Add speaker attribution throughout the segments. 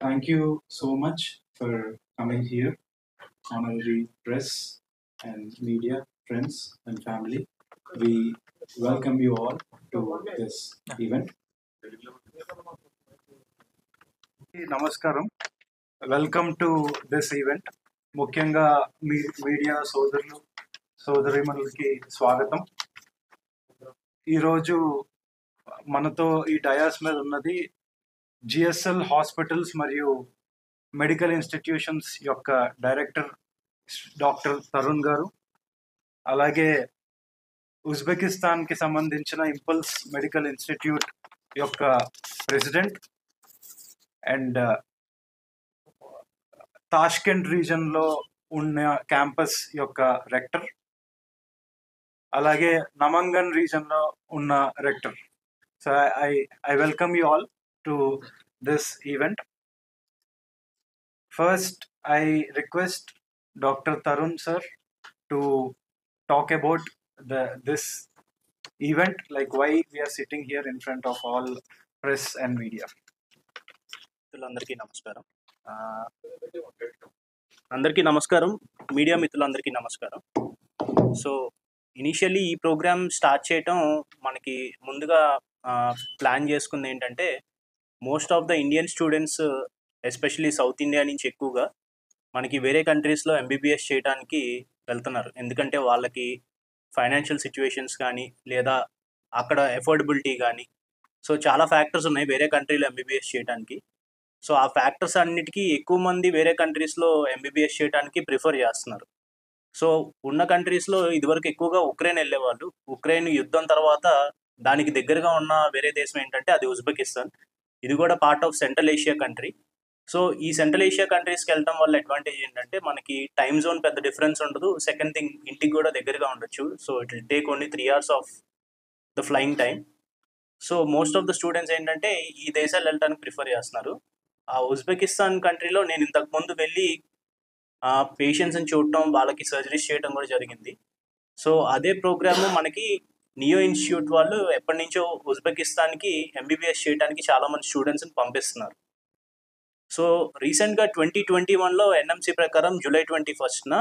Speaker 1: Thank you so much for coming here, honorary press and media friends and family. We welcome you all to this event. నమస్కారం, welcome to this event. ముఖ్యంగా media సోదరులు సోదరిమణులకి స్వాగతం. ఈరోజు మనతో ఈ dais మీద ఉన్నది జిఎస్ఎల్ హాస్పిటల్స్ మరియు మెడికల్ ఇన్స్టిట్యూషన్స్ యొక్క డైరెక్టర్ డాక్టర్ తరుణ్ గారు, అలాగే ఉజ్బెకిస్తాన్కి సంబంధించిన ఇంపల్స్ మెడికల్ ఇన్స్టిట్యూట్ యొక్క ప్రెసిడెంట్ అండ్ తాష్కెంట్ రీజన్లో ఉన్న క్యాంపస్ యొక్క రెక్టర్, అలాగే నమంగన్ రీజన్లో ఉన్న Richter. So I welcome you all to this event. First, I request Dr. Tarun sir to talk about this event, like why we are sitting here in front of all press and media.
Speaker 2: అందరికీ నమస్కారం, media మిత్రులందరికీ నమస్కారం. So initially ఈ programme start చేయటం మనకి ముందుగా plan చేసుకుంది ఏంటంటే, most of the Indian students especially south India నుంచి ఎక్కువగా మనకి వేరే కంట్రీస్లో ఎంబీబీఎస్ చేయడానికి వెళ్తున్నారు. ఎందుకంటే వాళ్ళకి ఫైనాన్షియల్ సిచ్యువేషన్స్ కానీ లేదా అక్కడ ఎఫోర్డబిలిటీ కానీ, సో చాలా ఫ్యాక్టర్స్ ఉన్నాయి వేరే కంట్రీలో ఎంబీబీఎస్ చేయడానికి. సో ఆ ఫ్యాక్టర్స్ అన్నిటికీ ఎక్కువ మంది వేరే కంట్రీస్లో ఎంబీబీఎస్ చేయడానికి ప్రిఫర్ చేస్తున్నారు. సో ఉన్న కంట్రీస్లో ఇదివరకు ఎక్కువగా ఉక్రెయిన్ వెళ్ళేవాళ్ళు. ఉక్రెయిన్ యుద్ధం తర్వాత దానికి దగ్గరగా ఉన్న వేరే దేశం ఏంటంటే అది ఉజ్బెకిస్తాన్. ఇది కూడా part of central Asia country. So ఈ సెంట్రల్ ఏషియా కంట్రీస్కి వెళ్ళడం వల్ల అడ్వాంటేజ్ ఏంటంటే మనకి టైమ్ జోన్ పెద్ద డిఫరెన్స్ ఉండదు. సెకండ్ థింగ్, ఇంటికి కూడా దగ్గరగా ఉండొచ్చు. So it will take only 3 hours of the flying time. So most of the students ఏంటంటే ఈ దేశాలు వెళ్ళడానికి ప్రిఫర్ చేస్తున్నారు. ఆ ఉజ్బెకిస్తాన్ కంట్రీలో నేను ఇంతకుముందు వెళ్ళి పేషెంట్స్ని చూడటం, వాళ్ళకి సర్జరీస్ చేయడం కూడా జరిగింది. సో అదే ప్రోగ్రాము మనకి నియో ఇన్స్టిట్యూట్ వాళ్ళు ఎప్పటి నుంచో ఉజ్బెకిస్తాన్కి ఎంబీబీఎస్ చేయడానికి చాలామంది స్టూడెంట్స్ని పంపిస్తున్నారు. సో రీసెంట్గా 2021లో ఎన్ఎంసి ప్రకారం జూలై 21న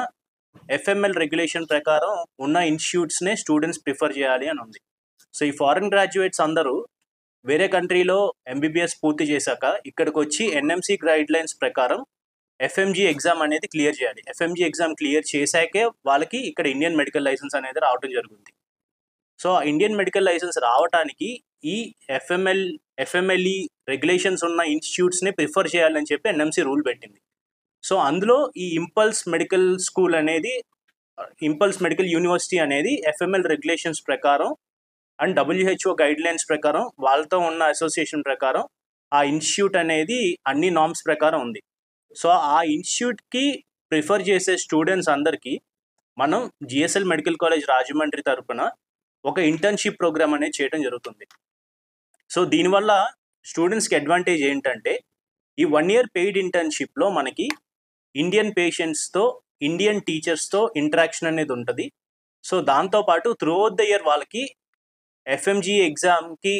Speaker 2: ఎఫ్ఎంఎల్ రెగ్యులేషన్ ప్రకారం ఉన్న ఇన్స్టిట్యూట్స్నే స్టూడెంట్స్ ప్రిఫర్ చేయాలి అని ఉంది. సో ఈ ఫారిన్ గ్రాడ్యుయేట్స్ అందరూ వేరే కంట్రీలో ఎంబీబీఎస్ పూర్తి చేశాక ఇక్కడికి వచ్చి ఎన్ఎంసి గైడ్ లైన్స్ ప్రకారం ఎఫ్ఎంజీ ఎగ్జామ్ అనేది క్లియర్ చేయాలి. ఎఫ్ఎంజీ ఎగ్జామ్ క్లియర్ చేశాకే వాళ్ళకి ఇక్కడ ఇండియన్ మెడికల్ లైసెన్స్ అనేది రావడం జరుగుతుంది. సో ఇండియన్ మెడికల్ లైసెన్స్ రావడానికి ఈ ఎఫ్ఎంఎల్ఈ రెగ్యులేషన్స్ ఉన్న ఇన్స్టిట్యూట్స్ని ప్రిఫర్ చేయాలని చెప్పి ఎన్ఎంసి రూల్ పెట్టింది. సో అందులో ఈ ఇంపల్స్ మెడికల్ స్కూల్ అనేది, ఇంపల్స్ మెడికల్ యూనివర్సిటీ అనేది ఎఫ్ఎంఎల్ రెగ్యులేషన్స్ ప్రకారం అండ్ WHO గైడ్ లైన్స్ ప్రకారం వాళ్ళతో ఉన్న అసోసియేషన్ ప్రకారం ఆ ఇన్స్టిట్యూట్ అనేది అన్ని నామ్స్ ప్రకారం ఉంది. సో ఆ ఇన్స్టిట్యూట్కి ప్రిఫర్ చేసే స్టూడెంట్స్ అందరికీ మనం జిఎస్ఎల్ మెడికల్ కాలేజ్ రాజమండ్రి తరఫున ఒక ఇంటర్న్షిప్ ప్రోగ్రామ్ అనేది చేయడం జరుగుతుంది. సో దీనివల్ల స్టూడెంట్స్కి అడ్వాంటేజ్ ఏంటంటే, ఈ 1 year పెయిడ్ ఇంటర్న్షిప్లో మనకి ఇండియన్ పేషెంట్స్తో, ఇండియన్ టీచర్స్తో ఇంటరాక్షన్ అనేది ఉంటుంది. సో దాంతోపాటు త్రూఅవుట్ ద ఇయర్ వాళ్ళకి ఎఫ్ఎంజీ ఎగ్జామ్కి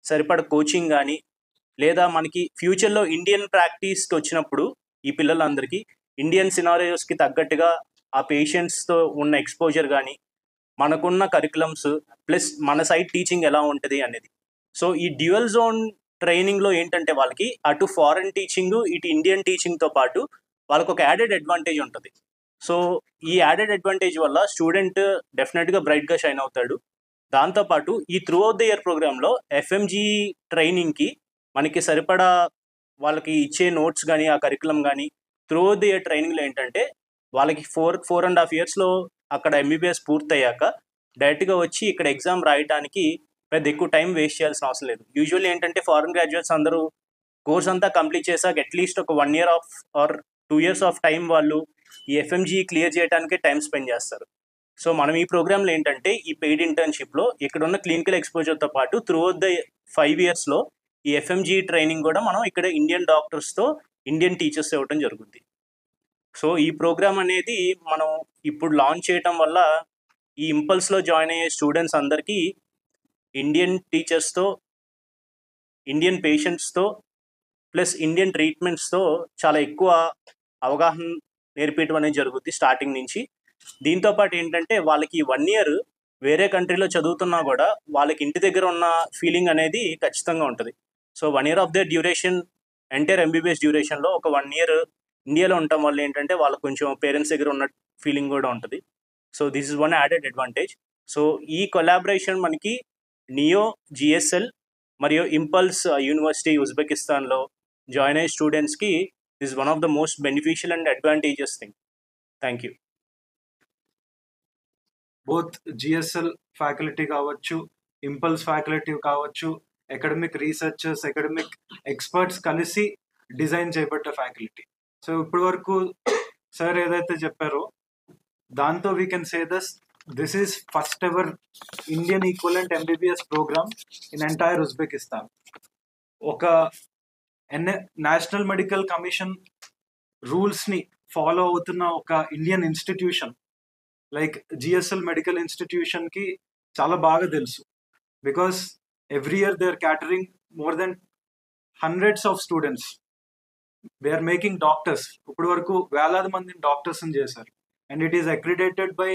Speaker 2: సరిపడ కోచింగ్ కానీ, లేదా మనకి ఫ్యూచర్లో ఇండియన్ ప్రాక్టీస్కి వచ్చినప్పుడు ఈ పిల్లలందరికీ ఇండియన్ సినారియోస్కి తగ్గట్టుగా ఆ పేషెంట్స్తో ఉన్న ఎక్స్పోజర్ కానీ, మనకున్న కరికులమ్స్ ప్లస్ మన సైడ్ టీచింగ్ ఎలా ఉంటుంది అనేది. సో ఈ డ్యూయల్ జోన్ ట్రైనింగ్లో ఏంటంటే వాళ్ళకి అటు ఫారెన్ టీచింగ్, ఇటు ఇండియన్ టీచింగ్తో పాటు వాళ్ళకు ఒక యాడెడ్ అడ్వాంటేజ్ ఉంటుంది. సో ఈ యాడెడ్ అడ్వాంటేజ్ వల్ల స్టూడెంట్ డెఫినెట్గా బ్రైట్గా షైన్ అవుతాడు. దాంతోపాటు ఈ త్రూఅవుట్ ద ఇయర్ ప్రోగ్రాంలో ఎఫ్ఎంజీ ట్రైనింగ్కి మనకి సరిపడా వాళ్ళకి ఇచ్చే నోట్స్ కానీ, ఆ కరికులం కానీ త్రూఅవుట్ ద ఇయర్ ట్రైనింగ్లో ఏంటంటే వాళ్ళకి 4.5 yearsలో అక్కడ ఎంబీబీఎస్ పూర్తయ్యాక డైరెక్ట్గా వచ్చి ఇక్కడ ఎగ్జామ్ రాయడానికి పెద్ద ఎక్కువ టైం వేస్ట్ చేయాల్సిన అవసరం లేదు. యూజువల్లీ ఏంటంటే ఫారెన్ గ్రాడ్యుయేట్స్ అందరూ కోర్స్ అంతా కంప్లీట్ చేశాక అట్లీస్ట్ ఒక 1 year or 2 years of time వాళ్ళు ఈ ఎఫ్ఎంజీ క్లియర్ చేయడానికే టైం స్పెండ్ చేస్తారు. సో మనం ఈ ప్రోగ్రాంలో ఏంటంటే ఈ పెయిడ్ ఇంటర్న్షిప్లో ఇక్కడ ఉన్న క్లినికల్ ఎక్స్పోజర్తో పాటు త్రూఅవుట్ ద 5 yearsలో ఈ ఎఫ్ఎంజీ ట్రైనింగ్ కూడా మనం ఇక్కడ ఇండియన్ డాక్టర్స్తో, ఇండియన్ టీచర్స్ ఇవ్వడం జరుగుతుంది. సో ఈ ప్రోగ్రామ్ అనేది మనం ఇప్పుడు లాంచ్ చేయటం వల్ల ఈ ఇంపల్స్లో జాయిన్ అయ్యే స్టూడెంట్స్ అందరికీ ఇండియన్ టీచర్స్తో, ఇండియన్ పేషెంట్స్తో ప్లస్ ఇండియన్ ట్రీట్మెంట్స్తో చాలా ఎక్కువ అవగాహన నేర్పించడం అనేది జరుగుద్ది స్టార్టింగ్ నుంచి. దీంతోపాటు ఏంటంటే వాళ్ళకి 1 ఇయర్ వేరే కంట్రీలో చదువుతున్నా కూడా వాళ్ళకి ఇంటి దగ్గర ఉన్న ఫీలింగ్ అనేది ఖచ్చితంగా ఉంటుంది. So 1 year of the duration, entire MBBS డ్యూరేషన్లో ఒక 1 ఇయర్ ఇండియాలో ఉండటం వల్ల ఏంటంటే వాళ్ళకి కొంచెం పేరెంట్స్ దగ్గర ఉన్న ఫీలింగ్ కూడా ఉంటుంది. So this is one added advantage. So ఈ కొలాబరేషన్ మనకి నియో, జిఎస్ఎల్ మరియు ఇంపల్స్ యూనివర్సిటీ ఉజ్బెకిస్తాన్లో జాయిన్ అయ్యే స్టూడెంట్స్కి this one of the most beneficial and advantages thing. Thank you.
Speaker 1: Both GSL faculty కావచ్చు, ఇంపల్స్ ఫ్యాకల్టీ కావచ్చు, అకాడమిక్ రీసెర్చర్స్, అకాడమిక్ ఎక్స్పర్ట్స్ కలిసి design చేయబడ్డ ఫ్యాకల్టీ. సో ఇప్పటి వరకు సార్ ఏదైతే చెప్పారో దాంతో we can say this is first ever Indian equivalent MBBS program in entire Uzbekistan. ఒక నేషనల్ మెడికల్ కమిషన్ రూల్స్ని ఫాలో అవుతున్న ఒక Indian institution like GSL medical ఇన్స్టిట్యూషన్కి చాలా బాగా తెలుసు. Because every year they are catering more than hundreds of students. They are making doctors. ఇప్పటి వరకు వేలాది మందిని డాక్టర్స్ని చేశారు. And it is accredited by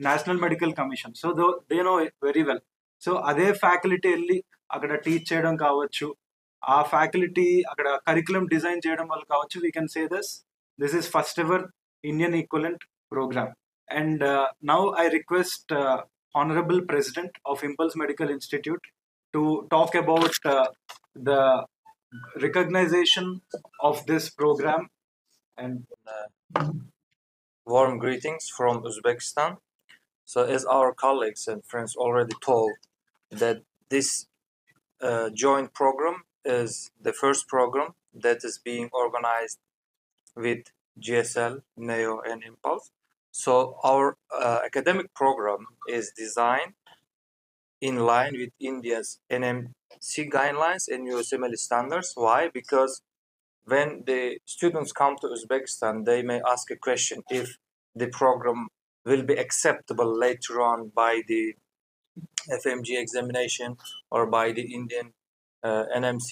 Speaker 1: national medical commission. So they know very well. So అదే ఫ్యాకల్టీ వెళ్ళి అక్కడ టీచ్ చేయడం కావచ్చు, ఆ ఫ్యాకల్టీ అక్కడ కరికులం డిజైన్ చేయడం వల్ల కావచ్చు, we can say this is first ever Indian equivalent program. And now I request Honorable President of Impulse Medical Institute to talk about the recognition of this program. And
Speaker 3: warm greetings from Uzbekistan. So as our colleagues and friends already told, that this joint program is the first program that is being organized with GSL, NEO and Impulse. So our academic program is designed in line with India's NMC guidelines and USMLE standards. Why? Because when the students come to Uzbekistan, they may ask a question if the program will be acceptable later on by the FMG examination or by the Indian NMC.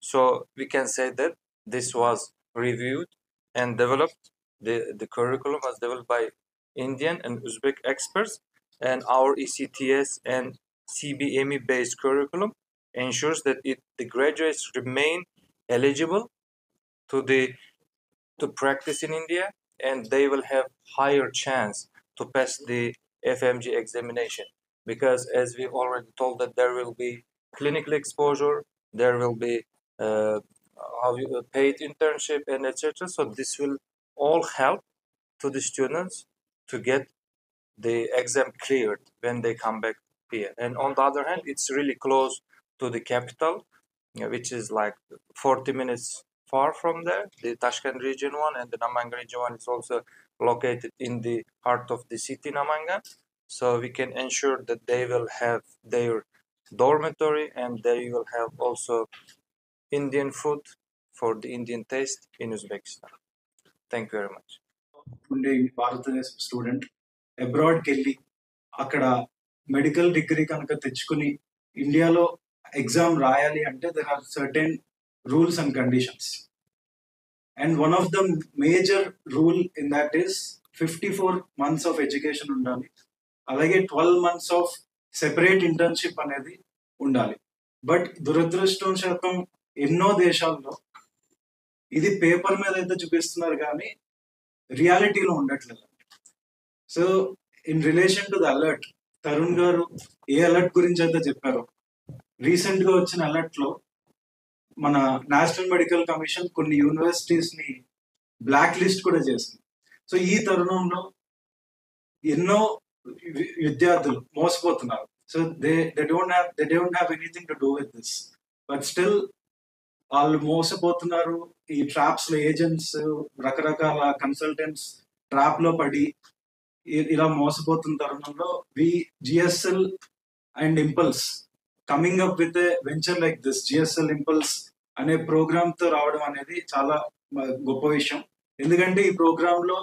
Speaker 3: So we can say that this was reviewed and developed. The curriculum was developed by Indian and Uzbek experts, and our ECTS and CBME based curriculum ensures that the graduates remain eligible to practice in India, and they will have higher chance to pass the FMG examination, because as we already told that there will be clinical exposure, there will be paid internship and etc. So this will all help to the students to get the exam cleared when they come back here. And on the other hand, it's really close to the capital, which is like 40 minutes far from there. The Tashkent region one and the Namangan region one is also located in the heart of the city Namangan. So we can ensure that they will have their dormitory and they will have also Indian food for the Indian taste in Uzbekistan. Thank you very much.
Speaker 1: ఉండే భారతదేశ student అబ్రాడ్కి వెళ్ళి అక్కడ medical degree కనుక తెచ్చుకుని ఇండియాలో exam రాయాలి అంటే there are certain rules and conditions. And one of the major rule in that is 54 months of education ఉండాలి. అలాగే 12 months ఆఫ్ సెపరేట్ ఇంటర్న్షిప్ అనేది ఉండాలి. బట్ దురదృష్టవశాతం ఎన్నో దేశాల్లో ఇది పేపర్ మీద అయితే చూపిస్తున్నారు కానీ రియాలిటీలో ఉండట్లేదు. So in relation to the alert, Tarun గారు ఏ అలర్ట్ గురించి అయితే చెప్పారో, రీసెంట్ గా వచ్చిన అలర్ట్ లో మన నేషనల్ మెడికల్ కమిషన్ కొన్ని యూనివర్సిటీస్ ని బ్లాక్ లిస్ట్ కూడా చేసింది. సో ఈ తరుణంలో ఎన్నో విద్యార్థులు మోసపోతున్నారు. So they don't have anything to do with this, but still వాళ్ళు మోసపోతున్నారు. ఈ ట్రాప్స్ లో ఏజెంట్స్, రకరకాల కన్సల్టెంట్స్ ట్రాప్ లో పడి ఇలా మోసపోతున్న తరుణంలో GSL and impulse coming up with a venture like this, GSL impulse అనే ప్రోగ్రామ్ తో రావడం అనేది చాలా గొప్ప విషయం. ఎందుకంటే ఈ ప్రోగ్రామ్ లో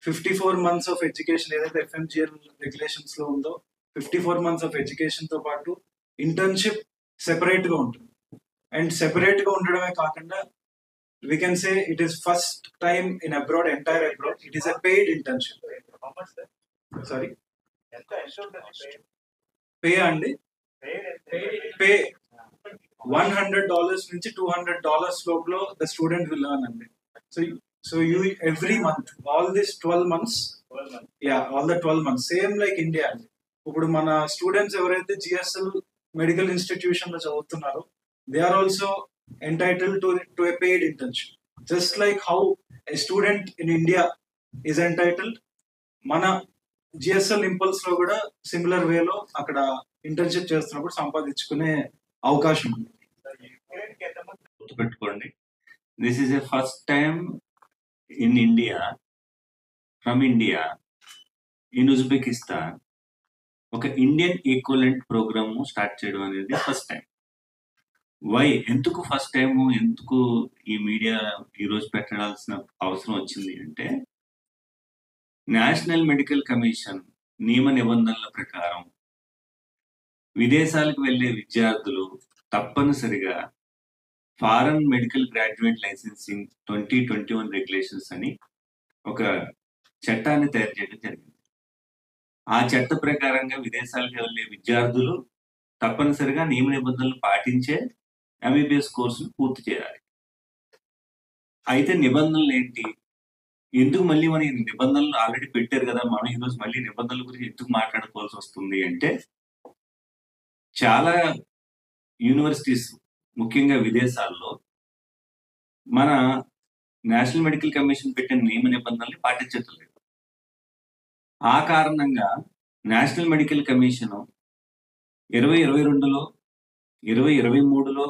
Speaker 1: 54 months ఆఫ్ ఎడ్యుకేషన్ ఏదైతే ఎఫ్ఎంజిఎల్ రెగ్యులేషన్స్ లో ఉందో 54 months ఆఫ్ ఎడ్యుకేషన్ తో పాటు ఇంటర్న్షిప్ సెపరేట్గా ఉంటుంది. అండ్ సెపరేట్గా ఉండడమే కాకుండా we can say it is first time in abroad, entire abroad. It is a paid internship. Sorry, pay అండి, pay $100 నుంచి $200 లోపల the student will earn అండి. So you every month, all this 12 months, yeah, all the 12 months same like India అండి. ఇప్పుడు మన students ఎవరైతే GSL medical institution లో చదువుతున్నారో they are also entitled to a paid internship, just like how a student in India is entitled. Mana GSL Impulse లో కూడా similar వేలో అక్కడ internship చేస్తున్నప్పుడు సంపాదించుకునే అవకాశం ఉంది.
Speaker 4: గుర్తుపెట్టుకోండి, this is a first time in India, from India in Uzbekistan ఒక ఇండియన్ ఈక్వలెంట్ ప్రోగ్రామ్ స్టార్ట్ చేయడం అనేది ఫస్ట్ టైం. వై, ఎందుకు ఫస్ట్ టైం, ఎందుకు ఈ మీడియా ఈరోజు పెట్టాల్సిన అవసరం వచ్చింది అంటే, నేషనల్ మెడికల్ కమిషన్ నియమ నిబంధనల ప్రకారం విదేశాలకు వెళ్ళే విద్యార్థులు తప్పనిసరిగా foreign medical graduate licensing 2021 regulations అని ఒక చట్టాన్ని తయారు చేయడం జరిగింది. ఆ చట్ట ప్రకారంగా విదేశాలకు వెళ్ళే విద్యార్థులు తప్పనిసరిగా నియమ నిబంధనలు పాటించే ఎంబీబీఎస్ కోర్సును పూర్తి చేయాలి. అయితే నిబంధనలు ఏంటి, ఎందుకు మళ్ళీ మన ఈ నిబంధనలు ఆల్రెడీ పెట్టారు కదా, మనం ఈరోజు మళ్ళీ నిబంధనల గురించి ఎందుకు మాట్లాడుకోవాల్సి వస్తుంది అంటే, చాలా యూనివర్సిటీస్ ముఖ్యంగా విదేశాల్లో మన నేషనల్ మెడికల్ కమిషన్ పెట్టిన నియమ నిబంధనల్ని పాటించటం లేదు. ఆ కారణంగా నేషనల్ మెడికల్ కమిషన్ 2022లో, 2023లో,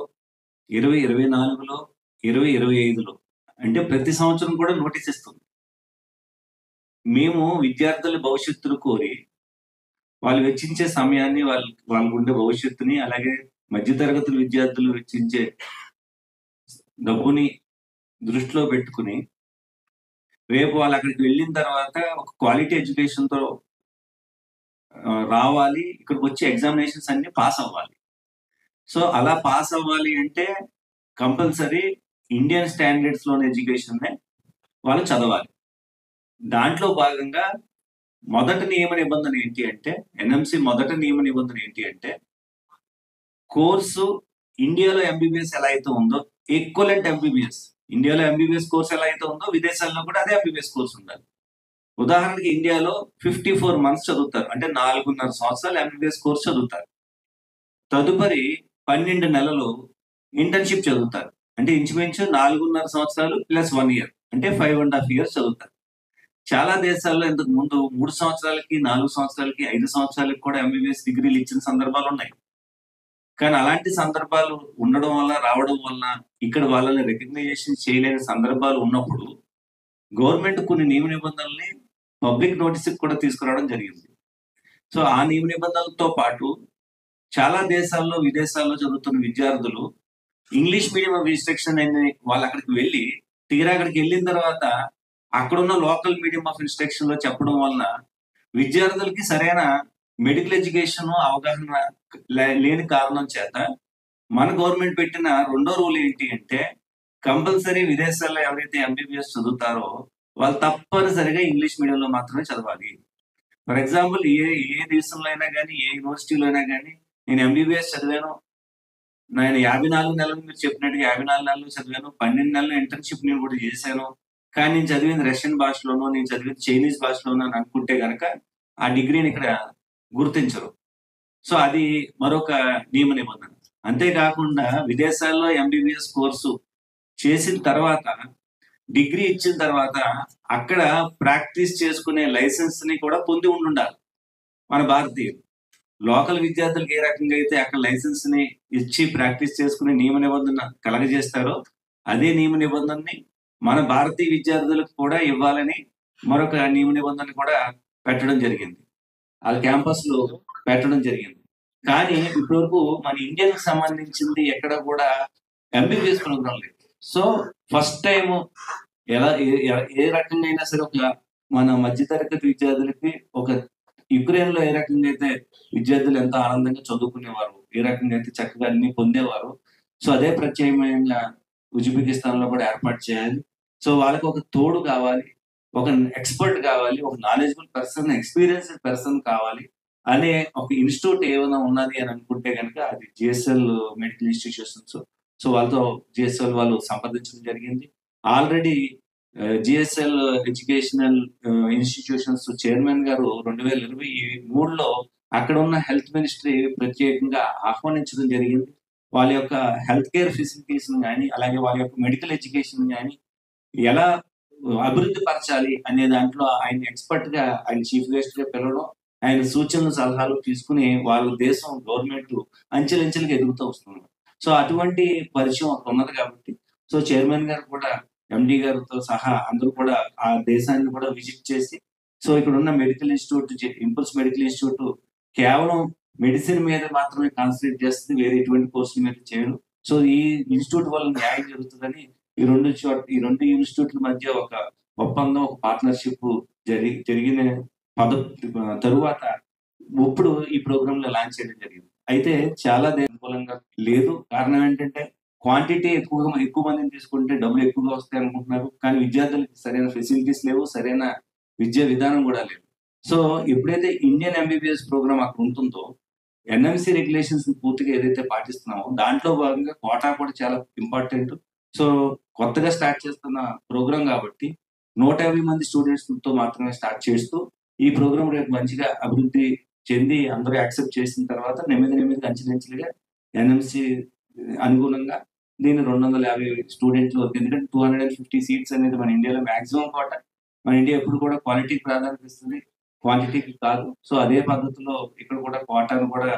Speaker 4: 2024లో, 2025లో అంటే ప్రతి సంవత్సరం కూడా నోటీస్ ఇస్తుంది. మేము విద్యార్థుల భవిష్యత్తును కోరి వాళ్ళు వెచ్చించే సమయాన్ని, వాళ్ళకు ఉండే భవిష్యత్తుని, అలాగే మధ్యతరగతుల విద్యార్థులు వెచ్చించే డబ్బుని దృష్టిలో పెట్టుకుని రేపు వాళ్ళు అక్కడికి వెళ్ళిన తర్వాత ఒక క్వాలిటీ ఎడ్యుకేషన్తో రావాలి, ఇక్కడికి వచ్చి ఎగ్జామినేషన్స్ అన్ని పాస్ అవ్వాలి. సో అలా పాస్ అవ్వాలి అంటే కంపల్సరీ ఇండియన్ స్టాండర్డ్స్లోని ఎడ్యుకేషన్నే వాళ్ళు చదవాలి. దాంట్లో భాగంగా మొదటి నియమ నిబంధన ఏంటి అంటే, ఎన్ఎంసి మొదటి నియమ నిబంధన ఏంటి అంటే, కోర్సు ఇండియాలో ఎంబీబీఎస్ ఎలా అయితే ఉందో ఈక్వలెంట్ ఎంబీబీఎస్, ఇండియాలో ఎంబీబీఎస్ కోర్స్ ఎలా అయితే ఉందో విదేశాల్లో కూడా అదే ఎంబీబీఎస్ కోర్స్ ఉండాలి. ఉదాహరణకి ఇండియాలో 54 months చదువుతారు, అంటే 4.5 సంవత్సరాలు ఎంబీబీఎస్ కోర్స్ చదువుతారు. తదుపరి 12 నెలలు ఇంటర్న్షిప్ చదువుతారు, అంటే ఇంచుమించు 4.5 సంవత్సరాలు ప్లస్ 1 year, అంటే 5.5 years చదువుతారు. చాలా దేశాల్లో ఇంతకు ముందు 3 సంవత్సరాలకి, 4 సంవత్సరాలకి, 5 సంవత్సరాలకి కూడా ఎంబీబీఎస్ డిగ్రీలు ఇచ్చిన సందర్భాలు ఉన్నాయి. కానీ అలాంటి సందర్భాలు ఉండడం వల్ల, రావడం వల్ల ఇక్కడ వాళ్ళని రికగ్నైజేషన్ చేయలేని సందర్భాలు ఉన్నప్పుడు గవర్నమెంట్ కొన్ని నియమ నిబంధనల్ని పబ్లిక్ నోటీస్కి కూడా తీసుకురావడం జరిగింది. సో ఆ నియమ నిబంధనలతో పాటు చాలా దేశాల్లో, విదేశాల్లో చదువుతున్న విద్యార్థులు ఇంగ్లీష్ మీడియం ఆఫ్ ఇన్స్ట్రక్షన్ అని వాళ్ళు అక్కడికి వెళ్ళి, తీరా అక్కడికి వెళ్ళిన తర్వాత అక్కడున్న లోకల్ మీడియం ఆఫ్ ఇన్స్ట్రక్షన్ లో చెప్పడం వలన విద్యార్థులకి సరైన మెడికల్ ఎడ్యుకేషన్ అవగాహన లేని కారణం చేత మన గవర్నమెంట్ పెట్టిన రెండో రూల్ ఏంటి అంటే, కంపల్సరీ విదేశాల్లో ఎవరైతే ఎంబీబీఎస్ చదువుతారో వాళ్ళు తప్పనిసరిగా ఇంగ్లీష్ మీడియంలో మాత్రమే చదవాలి. ఫర్ ఎగ్జాంపుల్, ఏ దేశంలో అయినా కానీ, ఏ యూనివర్సిటీలో అయినా కానీ, నేను ఎంబీబీఎస్ చదివాను, నేను 54 నెలలు మీరు చెప్పినట్టుగా 54 నెలలు చదివాను, 12 నెలలు ఇంటర్న్షిప్ నేను కూడా చేశాను, కానీ నేను చదివింది రష్యన్ భాషలోనో, నేను చదివింది చైనీస్ భాషలోనో అని అనుకుంటే కనుక ఆ డిగ్రీని ఇక్కడ గుర్తించరు. సో అది మరొక నియమ నిబంధన. అంతేకాకుండా విదేశాల్లో ఎంబీబీఎస్ కోర్సు చేసిన తర్వాత, డిగ్రీ ఇచ్చిన తర్వాత అక్కడ ప్రాక్టీస్ చేసుకునే లైసెన్స్ ని కూడా పొంది ఉండాలి. మన భారతీయులు లోకల్ విద్యార్థులకు ఏ రకంగా అయితే అక్కడ లైసెన్స్ ని ఇచ్చి ప్రాక్టీస్ చేసుకునే నియమ నిబంధన కలగజేస్తారో, అదే నియమ నిబంధనని మన భారతీయ విద్యార్థులకు కూడా ఇవ్వాలని మరొక నియమ నిబంధన కూడా పెట్టడం జరిగింది, ఆ క్యాంపస్ లో పెట్టడం జరిగింది. కానీ ఇప్పటివరకు మన ఇండియన్కి సంబంధించింది ఎక్కడ కూడా ఎంబీబీఎస్ ప్రోగ్రామ్ లేదు. సో ఫస్ట్ టైం ఏ రకంగా అయినా సరే ఒక మన మధ్యతరగతి విద్యార్థులకి, ఒక యుక్రెయిన్ లో ఏ రకంగా అయితే విద్యార్థులు ఎంతో ఆనందంగా చదువుకునేవారు, ఏ రకంగా అయితే చక్కగా అన్ని పొందేవారు, సో అదే ప్రత్యేకమైన ఉజ్బెకిస్తాన్ లో కూడా ఏర్పాటు చేయాలి. సో వాళ్ళకి ఒక తోడు కావాలి, ఒక ఎక్స్పర్ట్ కావాలి, ఒక నాలెడ్జబుల్ పర్సన్, ఎక్స్పీరియన్స్డ్ పర్సన్ కావాలి అనే ఒక ఇన్స్టిట్యూట్ ఏమైనా ఉన్నది అని అనుకుంటే కనుక అది జిఎస్ఎల్ మెడికల్ ఇన్స్టిట్యూషన్స్. సో వాళ్ళతో జిఎస్ఎల్ వాళ్ళు సంప్రదించడం జరిగింది. Already GSL educational institutions chairman గారు 2023లో అక్కడ ఉన్న హెల్త్ మినిస్ట్రీ ప్రత్యేకంగా ఆహ్వానించడం జరిగింది. వాళ్ళ యొక్క హెల్త్ కేర్ ఫెసిలిటీస్ కానీ, అలాగే వాళ్ళ యొక్క మెడికల్ ఎడ్యుకేషన్ కానీ ఎలా అభివృద్ధి పరచాలి అనే దాంట్లో ఆయన ఎక్స్పర్ట్ గా, ఆయన చీఫ్ గెస్ట్ గా పిలవడం, ఆయన సూచనలు సలహాలు తీసుకుని వాళ్ళ దేశం గవర్నమెంట్ అంచెలంచెలుగా ఎదుగుతూ వస్తున్నారు. సో అటువంటి పరిచయం అక్కడ ఉన్నది కాబట్టి, సో చైర్మన్ గారు కూడా ఎండి గారితో సహా అందరూ కూడా ఆ దేశాన్ని కూడా విజిట్ చేసి, సో ఇక్కడ ఉన్న medical institute, impulse medical institute కేవలం మెడిసిన్ మీద మాత్రమే కాన్సన్ట్రేట్ చేస్తుంది, వేరే ఎటువంటి కోర్సుల మీద చేయరు. సో ఈ ఇన్స్టిట్యూట్ వల్ల న్యాయం జరుగుతుందని ఈ రెండు ఇన్స్టిట్యూట్ల మధ్య ఒక ఒప్పందం, ఒక పార్ట్నర్షిప్ జరిగిన తరువాత ఇప్పుడు ఈ ప్రోగ్రామ్ లో లాంచ్ చేయడం జరిగింది. అయితే చాలా అనుకూలంగా లేదు. కారణం ఏంటంటే క్వాంటిటీ ఎక్కువ మందిని తీసుకుంటే డబ్బులు ఎక్కువగా వస్తాయి అనుకుంటున్నారు, కానీ విద్యార్థులకు సరైన ఫెసిలిటీస్ లేవు, సరైన విద్యా విధానం కూడా లేదు. సో ఎప్పుడైతే ఇండియన్ ఎంబీబీఎస్ ప్రోగ్రామ్ అక్కడ ఉంటుందో, ఎన్ఎంసి రెగ్యులేషన్స్ పూర్తిగా ఏదైతే పాటిస్తున్నామో దాంట్లో భాగంగా కోటా కూడా చాలా ఇంపార్టెంట్. సో కొత్తగా స్టార్ట్ చేస్తున్న ప్రోగ్రామ్ కాబట్టి 150 మంది స్టూడెంట్స్ తో మాత్రమే స్టార్ట్ చేస్తూ ఈ ప్రోగ్రామ్ రేపు మంచిగా అభివృద్ధి చెంది అందరూ యాక్సెప్ట్ చేసిన తర్వాత నెమ్మదిగా అంచెలంచెలుగా ఎన్ఎంసి అనుగుణంగా దీన్ని 250 స్టూడెంట్లు, ఎందుకంటే 250 సీట్స్ అనేది మన ఇండియాలో మాక్సిమం కోట. మన ఇండియా ఎప్పుడు కూడా క్వాలిటీకి ప్రాధాన్యత ఇస్తుంది, క్వాంటిటీకి కాదు. సో అదే పద్ధతిలో ఇక్కడ కూడా కోటాను కూడా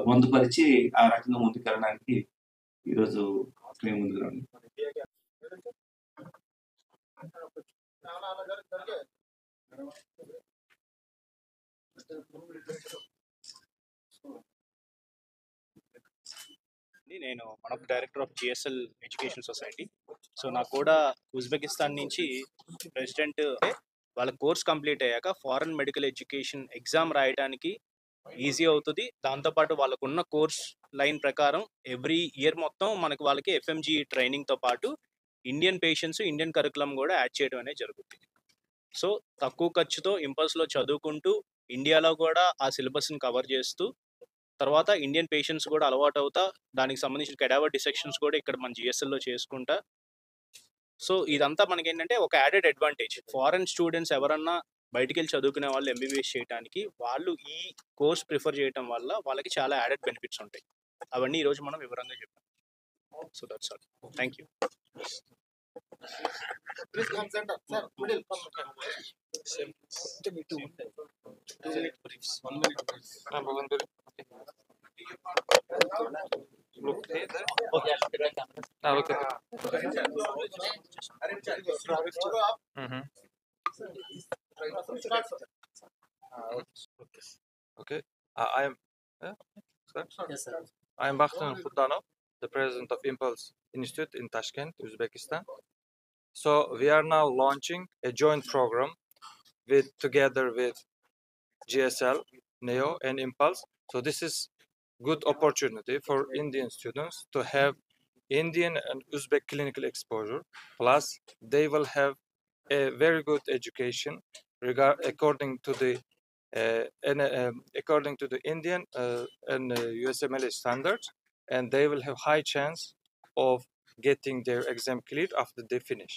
Speaker 4: పొందుపరిచి ఆ రకంగా ముందుకెళ్ళడానికి ఈరోజు మేము ముందుకు రండి.
Speaker 2: నేను one of director of GSL education society. So నాకు కూడా ఉజ్బెకిస్తాన్ నుంచి ప్రెసిడెంట్, వాళ్ళ కోర్స్ కంప్లీట్ అయ్యాక ఫారెన్ మెడికల్ ఎడ్యుకేషన్ ఎగ్జామ్ రాయడానికి ఈజీ అవుతుంది. దాంతోపాటు వాళ్ళకున్న కోర్స్ లైన్ ప్రకారం ఎవ్రీ ఇయర్ మొత్తం వాళ్ళకి ఎఫ్ఎంజీ ట్రైనింగ్తో పాటు ఇండియన్ పేషెంట్స్, ఇండియన్ కరికులం కూడా యాడ్ చేయడం అనేది జరుగుతుంది. సో తక్కువ ఖర్చుతో ఇంపల్స్లో చదువుకుంటూ ఇండియాలో కూడా ఆ సిలబస్ని కవర్ చేస్తూ తర్వాత ఇండియన్ పేషెంట్స్ కూడా అలవాటు అవుతా, దానికి సంబంధించిన కెడావర్ డిసెక్షన్స్ కూడా ఇక్కడ మన జిఎస్ఎల్లో చేసుకుంటా. సో ఇదంతా మనకి ఏంటంటే ఒక యాడెడ్ అడ్వాంటేజ్. ఫారెన్ స్టూడెంట్స్ ఎవరన్నా బయటికి వెళ్ళి చదువుకునే వాళ్ళు ఎంబీబీఎస్ చేయడానికి వాళ్ళు ఈ కోర్స్ ప్రిఫర్ చేయడం వల్ల వాళ్ళకి చాలా యాడెడ్ బెనిఫిట్స్ ఉంటాయి. అవన్నీ ఈరోజు మనం వివరంగా చెప్పాం. So that's all. Thank you.
Speaker 5: Please come center, sir. Middle.
Speaker 3: Okay. I am. Yes, sir. I am Bakhtan Khudanov, the president of Impulse Institute in Tashkent, Uzbekistan. So we are now launching a joint program together with GSL, NEO, and Impulse. So this is good opportunity for Indian students to have Indian and Uzbek clinical exposure. Plus, they will have a very good education according to the Indian and USMLE standards, and they will have high chance of getting their exam cleared after they finish.